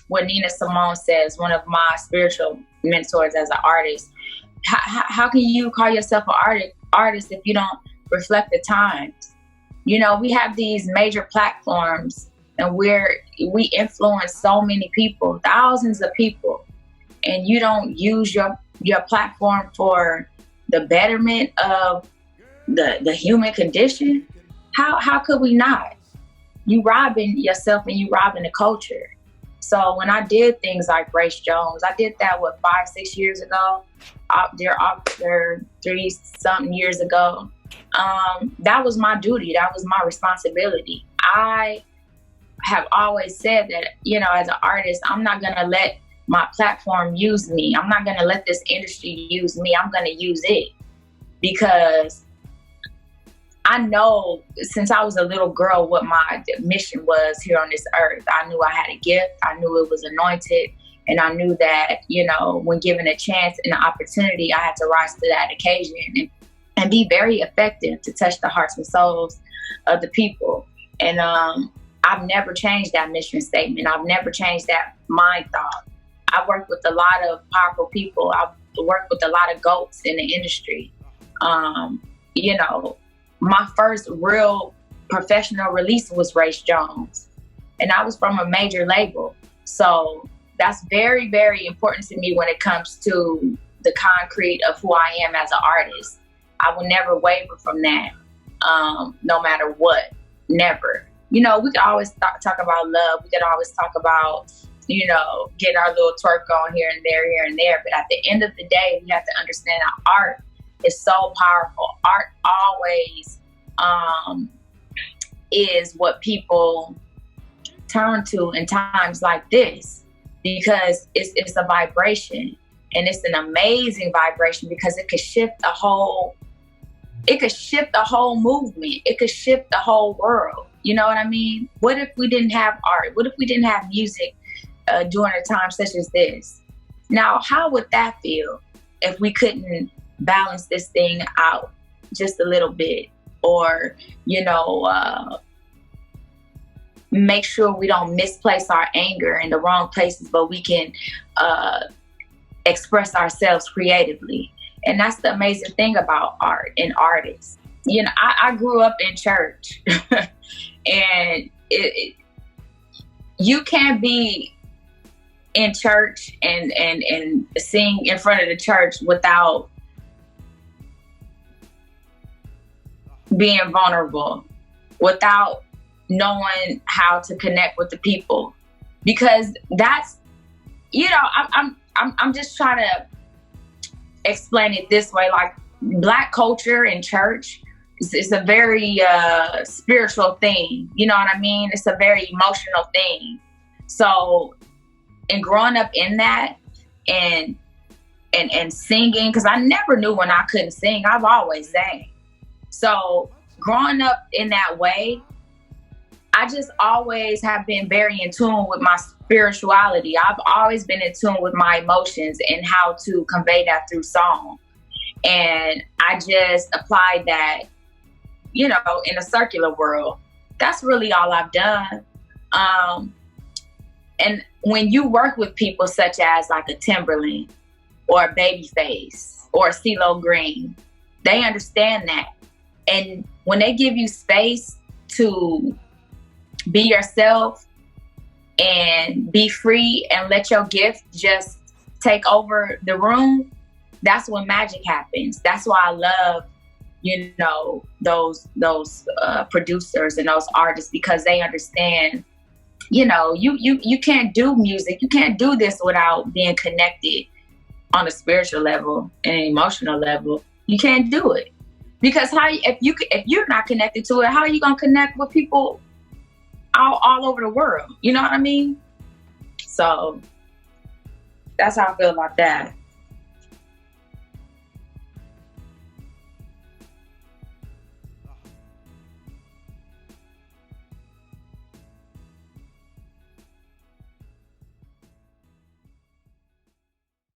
what Nina Simone says, one of my spiritual mentors as an artist. How can you call yourself an artist if you don't reflect the times? You know, we have these major platforms and we influence so many people, thousands of people, and you don't use your platform for the betterment of the human condition. How could we not? You robbing yourself and you robbing the culture. So when I did things like Grace Jones, I did that 5-6 years ago, Dear Officer 3-something years ago. That was my duty. That was my responsibility. I have always said that, you know, as an artist, I'm not gonna let my platform use me. I'm not gonna let this industry use me. I'm gonna use it, because I know since I was a little girl what my mission was here on this earth. I knew I had a gift. I knew it was anointed. And I knew that, you know, when given a chance and an opportunity, I had to rise to that occasion and be very effective to touch the hearts and souls of the people. And I've never changed that mission statement. I've never changed that mind thought. I worked with a lot of powerful people. I've worked with a lot of GOATs in the industry. You know, my first real professional release was Grace Jones, and I was from a major label. So that's very, very important to me when it comes to the concrete of who I am as an artist. I will never waver from that, no matter what, never. You know, we can always talk about love. We can always talk about, you know, getting our little twerk on here and there. But at the end of the day, we have to understand that art is so powerful. Art always is what people turn to in times like this, because it's a vibration, and it's an amazing vibration, because it could shift the whole movement. It could shift the whole world. You know what I mean? What if we didn't have art? What if we didn't have music during a time such as this? Now, how would that feel if we couldn't balance this thing out just a little bit, or, you know, make sure we don't misplace our anger in the wrong places, but we can express ourselves creatively. And that's the amazing thing about art and artists. You know, I grew up in church and you can't be in church and sing in front of the church without being vulnerable, without knowing how to connect with the people, because that's, you know, I'm just trying to explain it this way. Like, Black culture in church is a very spiritual thing. You know what I mean? It's a very emotional thing. So, and growing up in that and singing, because I never knew when I couldn't sing. I've always sang. So growing up in that way, I just always have been very in tune with my spirituality. I've always been in tune with my emotions and how to convey that through song. And I just applied that, you know, in a circular world. That's really all I've done. And when you work with people such as like a Timberland or a Babyface or a CeeLo Green, they understand that. And when they give you space to be yourself and be free and let your gift just take over the room, that's when magic happens. That's why I love, you know, those producers and those artists, because they understand, you know, you can't do music, you can't do this without being connected on a spiritual level and an emotional level. You can't do it, because if you're not connected to it, how are you gonna connect with people all over the world? You know what I mean? So that's how I feel about that.